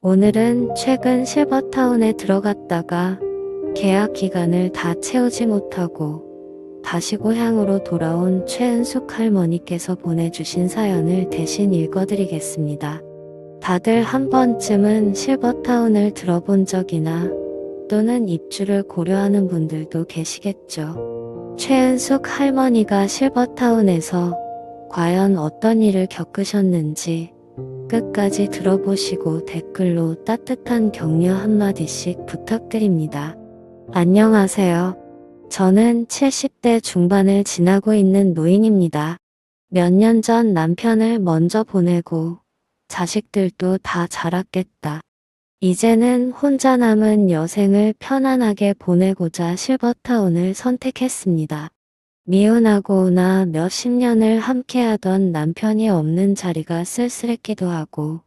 오늘은 최근 실버타운에 들어갔다가 계약 기간을 다 채우지 못하고 다시 고향으로 돌아온 최은숙 할머니께서 보내주신 사연을 대신 읽어드리겠습니다. 다들 한 번쯤은 실버타운을 들어본 적이나 또는 입주를 고려하는 분들도 계시겠죠. 최은숙 할머니가 실버타운에서 과연 어떤 일을 겪으셨는지 끝까지 들어보시고 댓글로 따뜻한 격려 한마디씩 부탁드립니다. 안녕하세요. 저는 70대 중반을 지나고 있는 노인입니다. 몇 년 전 남편을 먼저 보내고 자식들도 다 자랐겠다. 이제는 혼자 남은 여생을 편안하게 보내고자 실버타운을 선택했습니다. 미혼하고나 몇십 년을 함께하던 남편이 없는 자리가 쓸쓸했기도 하고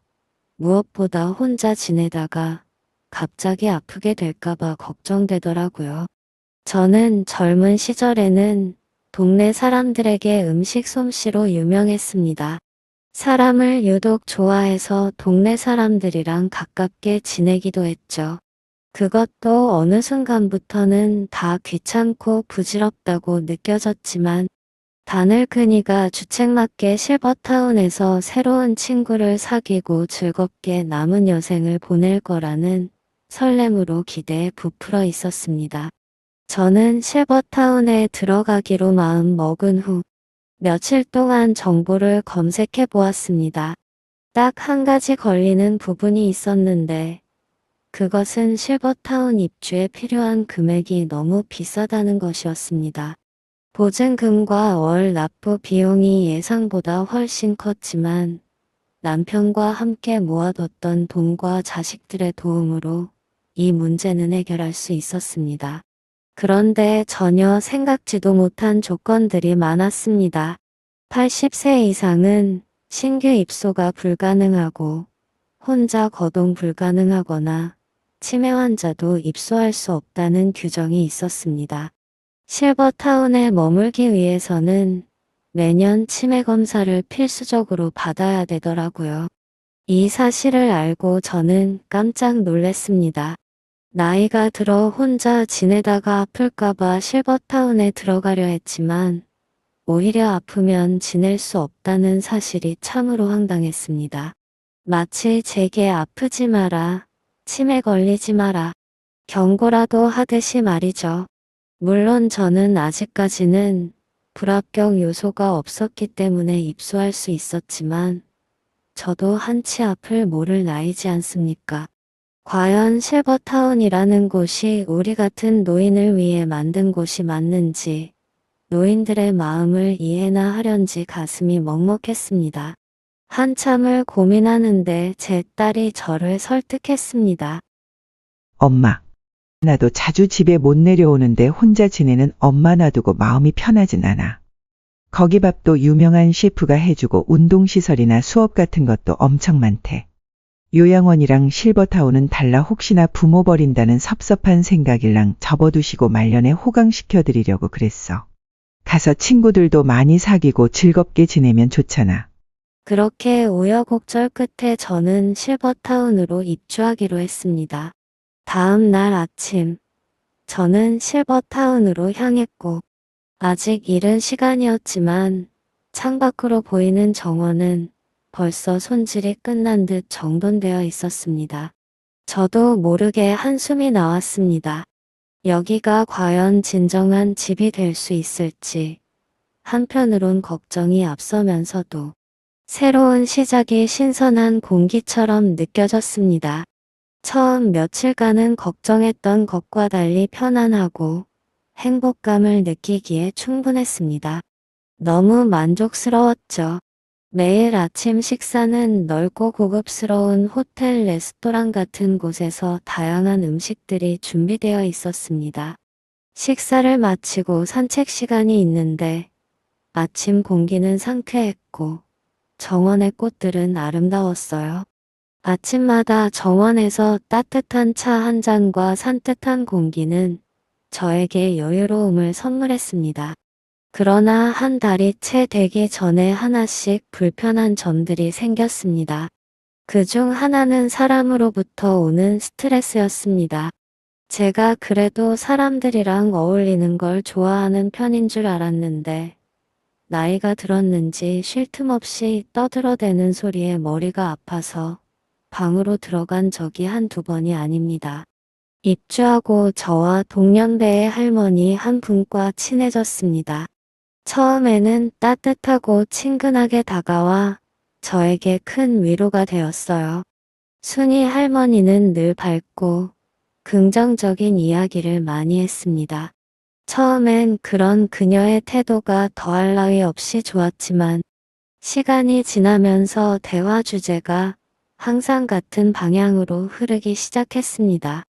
무엇보다 혼자 지내다가 갑자기 아프게 될까봐 걱정되더라고요. 저는 젊은 시절에는 동네 사람들에게 음식 솜씨로 유명했습니다. 사람을 유독 좋아해서 동네 사람들이랑 가깝게 지내기도 했죠. 그것도 어느 순간부터는 다 귀찮고 부질없다고 느껴졌지만 다늘그니가 주책맞게 실버타운에서 새로운 친구를 사귀고 즐겁게 남은 여생을 보낼 거라는 설렘으로 기대에 부풀어 있었습니다. 저는 실버타운에 들어가기로 마음 먹은 후 며칠 동안 정보를 검색해 보았습니다. 딱 한 가지 걸리는 부분이 있었는데 그것은 실버타운 입주에 필요한 금액이 너무 비싸다는 것이었습니다. 보증금과 월 납부 비용이 예상보다 훨씬 컸지만 남편과 함께 모아뒀던 돈과 자식들의 도움으로 이 문제는 해결할 수 있었습니다. 그런데 전혀 생각지도 못한 조건들이 많았습니다. 80세 이상은 신규 입소가 불가능하고 혼자 거동 불가능하거나 치매 환자도 입소할 수 없다는 규정이 있었습니다. 실버타운에 머물기 위해서는 매년 치매 검사를 필수적으로 받아야 되더라고요. 이 사실을 알고 저는 깜짝 놀랐습니다. 나이가 들어 혼자 지내다가 아플까봐 실버타운에 들어가려 했지만 오히려 아프면 지낼 수 없다는 사실이 참으로 황당했습니다. 마치 제게 아프지 마라, 치매 걸리지 마라, 경고라도 하듯이 말이죠. 물론 저는 아직까지는 불합격 요소가 없었기 때문에 입소할 수 있었지만 저도 한치 앞을 모를 나이지 않습니까? 과연 실버타운이라는 곳이 우리 같은 노인을 위해 만든 곳이 맞는지 노인들의 마음을 이해나 하련지 가슴이 먹먹했습니다. 한참을 고민하는데 제 딸이 저를 설득했습니다. 엄마, 나도 자주 집에 못 내려오는데 혼자 지내는 엄마 놔두고 마음이 편하진 않아. 거기 밥도 유명한 셰프가 해주고 운동시설이나 수업 같은 것도 엄청 많대. 요양원이랑 실버타운은 달라 혹시나 부모 버린다는 섭섭한 생각일랑 접어두시고 말년에 호강시켜드리려고 그랬어. 가서 친구들도 많이 사귀고 즐겁게 지내면 좋잖아. 그렇게 우여곡절 끝에 저는 실버타운으로 입주하기로 했습니다. 다음 날 아침, 저는 실버타운으로 향했고 아직 이른 시간이었지만 창밖으로 보이는 정원은 벌써 손질이 끝난 듯 정돈되어 있었습니다. 저도 모르게 한숨이 나왔습니다. 여기가 과연 진정한 집이 될 수 있을지 한편으론 걱정이 앞서면서도 새로운 시작이 신선한 공기처럼 느껴졌습니다. 처음 며칠간은 걱정했던 것과 달리 편안하고 행복감을 느끼기에 충분했습니다. 너무 만족스러웠죠. 매일 아침 식사는 넓고 고급스러운 호텔 레스토랑 같은 곳에서 다양한 음식들이 준비되어 있었습니다. 식사를 마치고 산책 시간이 있는데 아침 공기는 상쾌했고 정원의 꽃들은 아름다웠어요. 아침마다 정원에서 따뜻한 차 한 잔과 산뜻한 공기는 저에게 여유로움을 선물했습니다. 그러나 한 달이 채 되기 전에 하나씩 불편한 점들이 생겼습니다. 그중 하나는 사람으로부터 오는 스트레스였습니다. 제가 그래도 사람들이랑 어울리는 걸 좋아하는 편인 줄 알았는데, 나이가 들었는지 쉴 틈 없이 떠들어대는 소리에 머리가 아파서 방으로 들어간 적이 한두 번이 아닙니다. 입주하고 저와 동년배의 할머니 한 분과 친해졌습니다. 처음에는 따뜻하고 친근하게 다가와 저에게 큰 위로가 되었어요. 순이 할머니는 늘 밝고 긍정적인 이야기를 많이 했습니다. 처음엔 그런 그녀의 태도가 더할 나위 없이 좋았지만 시간이 지나면서 대화 주제가 항상 같은 방향으로 흐르기 시작했습니다.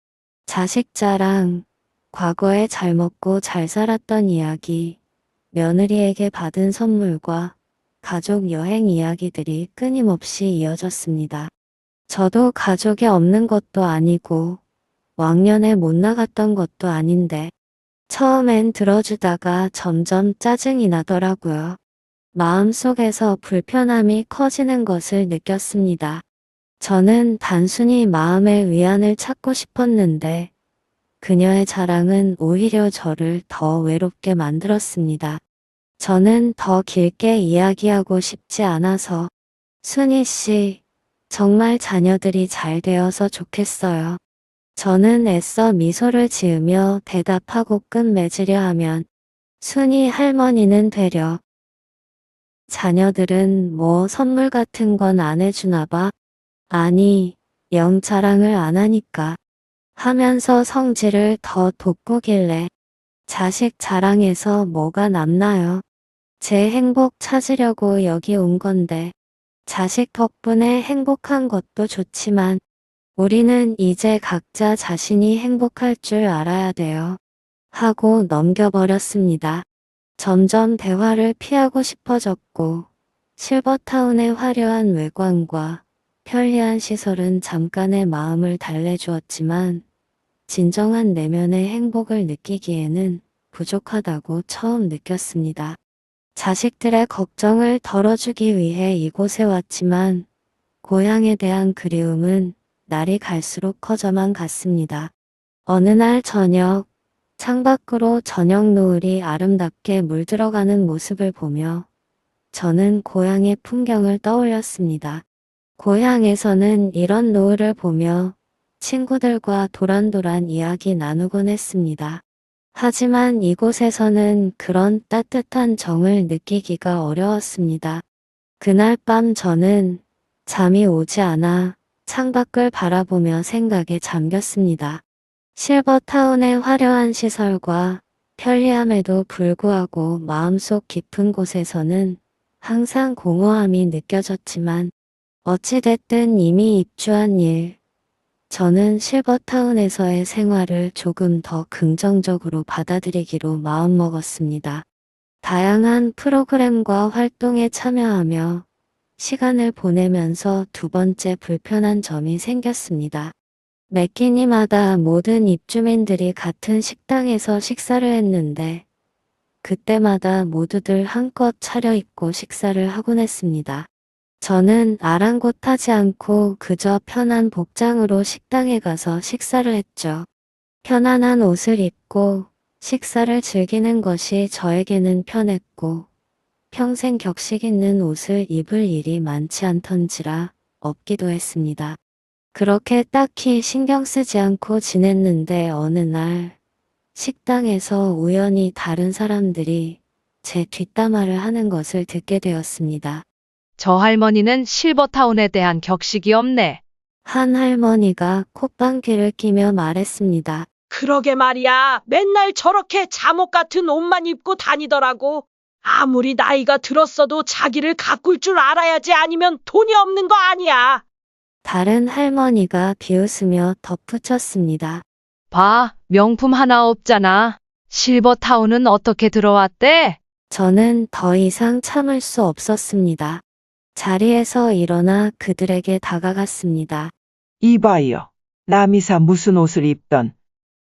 자식 자랑, 과거에 잘 먹고 잘 살았던 이야기, 며느리에게 받은 선물과 가족 여행 이야기들이 끊임없이 이어졌습니다. 저도 가족이 없는 것도 아니고 왕년에 못 나갔던 것도 아닌데 처음엔 들어주다가 점점 짜증이 나더라고요. 마음속에서 불편함이 커지는 것을 느꼈습니다. 저는 단순히 마음의 위안을 찾고 싶었는데 그녀의 자랑은 오히려 저를 더 외롭게 만들었습니다. 저는 더 길게 이야기하고 싶지 않아서 순희 씨, 정말 자녀들이 잘 되어서 좋겠어요. 저는 애써 미소를 지으며 대답하고 끝맺으려 하면 순희 할머니는 되려 자녀들은 뭐 선물 같은 건 안 해주나 봐. 아니, 영 자랑을 안 하니까 하면서 성질을 더 돋구길래 자식 자랑해서 뭐가 남나요? 제 행복 찾으려고 여기 온 건데 자식 덕분에 행복한 것도 좋지만 우리는 이제 각자 자신이 행복할 줄 알아야 돼요. 하고 넘겨버렸습니다. 점점 대화를 피하고 싶어졌고 실버타운의 화려한 외관과 편리한 시설은 잠깐의 마음을 달래주었지만 진정한 내면의 행복을 느끼기에는 부족하다고 처음 느꼈습니다. 자식들의 걱정을 덜어주기 위해 이곳에 왔지만 고향에 대한 그리움은 날이 갈수록 커져만 갔습니다. 어느 날 저녁, 창밖으로 저녁 노을이 아름답게 물들어가는 모습을 보며 저는 고향의 풍경을 떠올렸습니다. 고향에서는 이런 노을을 보며 친구들과 도란도란 이야기 나누곤 했습니다. 하지만 이곳에서는 그런 따뜻한 정을 느끼기가 어려웠습니다. 그날 밤 저는 잠이 오지 않아 창밖을 바라보며 생각에 잠겼습니다. 실버타운의 화려한 시설과 편리함에도 불구하고 마음속 깊은 곳에서는 항상 공허함이 느껴졌지만 어찌됐든 이미 입주한 일, 저는 실버타운에서의 생활을 조금 더 긍정적으로 받아들이기로 마음먹었습니다. 다양한 프로그램과 활동에 참여하며 시간을 보내면서 두 번째 불편한 점이 생겼습니다. 매 끼니마다 모든 입주민들이 같은 식당에서 식사를 했는데 그때마다 모두들 한껏 차려입고 식사를 하곤 했습니다. 저는 아랑곳하지 않고 그저 편한 복장으로 식당에 가서 식사를 했죠. 편안한 옷을 입고 식사를 즐기는 것이 저에게는 편했고 평생 격식 있는 옷을 입을 일이 많지 않던지라 없기도 했습니다. 그렇게 딱히 신경 쓰지 않고 지냈는데 어느 날 식당에서 우연히 다른 사람들이 제 뒷담화를 하는 것을 듣게 되었습니다. 저 할머니는 실버타운에 대한 격식이 없네. 한 할머니가 콧방귀를 끼며 말했습니다. 그러게 말이야. 맨날 저렇게 잠옷 같은 옷만 입고 다니더라고. 아무리 나이가 들었어도 자기를 가꿀 줄 알아야지 아니면 돈이 없는 거 아니야. 다른 할머니가 비웃으며 덧붙였습니다. 봐, 명품 하나 없잖아. 실버타운은 어떻게 들어왔대? 저는 더 이상 참을 수 없었습니다. 자리에서 일어나 그들에게 다가갔습니다. 이봐요. 남이사 무슨 옷을 입던,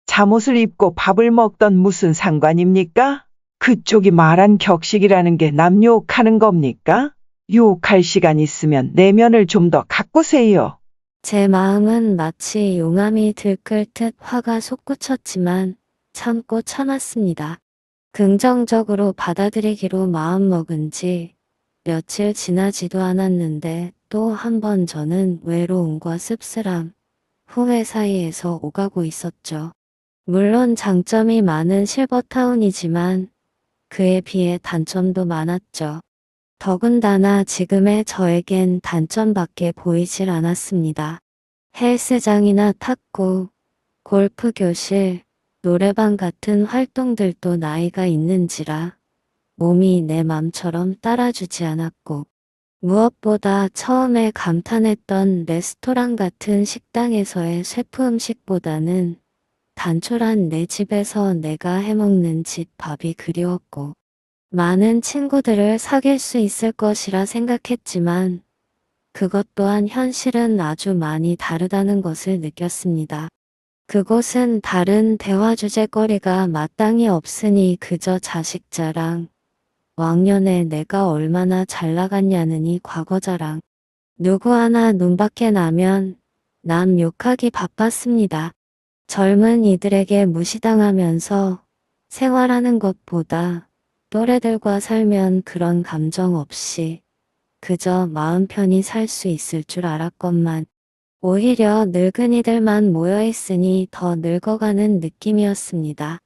잠옷을 입고 밥을 먹던 무슨 상관입니까? 그쪽이 말한 격식이라는 게 남 욕하는 겁니까? 유혹할 시간 있으면 내면을 좀 더 가꾸세요. 제 마음은 마치 용암이 들끓듯 화가 솟구쳤지만 참고 참았습니다. 긍정적으로 받아들이기로 마음먹은 지 며칠 지나지도 않았는데 또 한 번 저는 외로움과 씁쓸함, 후회 사이에서 오가고 있었죠. 물론 장점이 많은 실버타운이지만 그에 비해 단점도 많았죠. 더군다나 지금의 저에겐 단점밖에 보이질 않았습니다. 헬스장이나 탁구, 골프 교실, 노래방 같은 활동들도 나이가 있는지라 몸이 내 맘처럼 따라주지 않았고, 무엇보다 처음에 감탄했던 레스토랑 같은 식당에서의 셰프 음식보다는 단촐한 내 집에서 내가 해먹는 집밥이 그리웠고, 많은 친구들을 사귈 수 있을 것이라 생각했지만 그것 또한 현실은 아주 많이 다르다는 것을 느꼈습니다. 그곳은 다른 대화 주제거리가 마땅히 없으니 그저 자식 자랑, 왕년에 내가 얼마나 잘 나갔냐느니 과거 자랑, 누구 하나 눈밖에 나면 남 욕하기 바빴습니다. 젊은 이들에게 무시당하면서 생활하는 것보다 또래들과 살면 그런 감정 없이 그저 마음 편히 살 수 있을 줄 알았건만 오히려 늙은이들만 모여있으니 더 늙어가는 느낌이었습니다.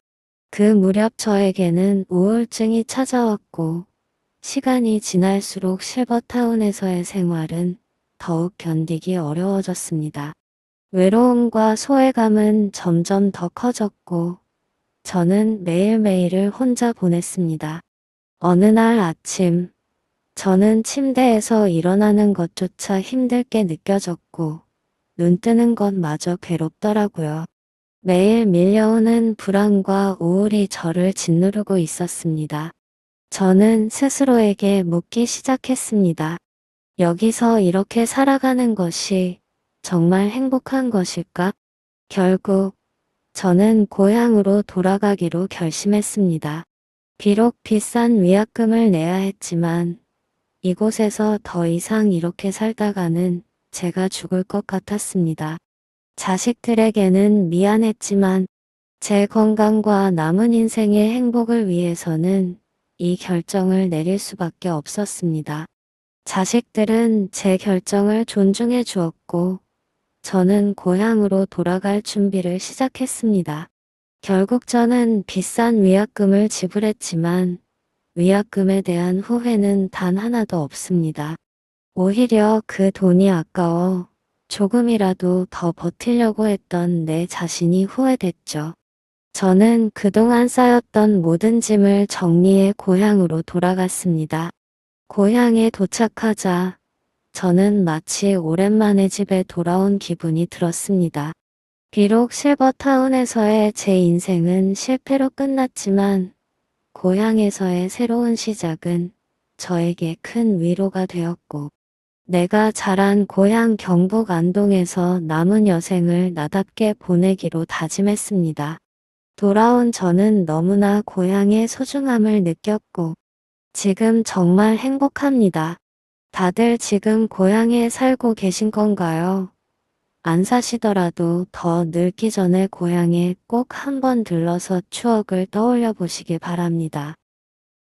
그 무렵 저에게는 우울증이 찾아왔고 시간이 지날수록 실버타운에서의 생활은 더욱 견디기 어려워졌습니다. 외로움과 소외감은 점점 더 커졌고 저는 매일매일을 혼자 보냈습니다. 어느 날 아침, 저는 침대에서 일어나는 것조차 힘들게 느껴졌고, 눈 뜨는 것마저 괴롭더라고요. 매일 밀려오는 불안과 우울이 저를 짓누르고 있었습니다. 저는 스스로에게 묻기 시작했습니다. 여기서 이렇게 살아가는 것이 정말 행복한 것일까? 결국, 저는 고향으로 돌아가기로 결심했습니다. 비록 비싼 위약금을 내야 했지만 이곳에서 더 이상 이렇게 살다가는 제가 죽을 것 같았습니다. 자식들에게는 미안했지만 제 건강과 남은 인생의 행복을 위해서는 이 결정을 내릴 수밖에 없었습니다. 자식들은 제 결정을 존중해 주었고 저는 고향으로 돌아갈 준비를 시작했습니다. 결국 저는 비싼 위약금을 지불했지만 위약금에 대한 후회는 단 하나도 없습니다. 오히려 그 돈이 아까워 조금이라도 더 버티려고 했던 내 자신이 후회됐죠. 저는 그동안 쌓였던 모든 짐을 정리해 고향으로 돌아갔습니다. 고향에 도착하자 저는 마치 오랜만에 집에 돌아온 기분이 들었습니다. 비록 실버타운에서의 제 인생은 실패로 끝났지만 고향에서의 새로운 시작은 저에게 큰 위로가 되었고 내가 자란 고향 경북 안동에서 남은 여생을 나답게 보내기로 다짐했습니다. 돌아온 저는 너무나 고향의 소중함을 느꼈고 지금 정말 행복합니다. 다들 지금 고향에 살고 계신 건가요? 안 사시더라도 더 늙기 전에 고향에 꼭 한번 들러서 추억을 떠올려 보시길 바랍니다.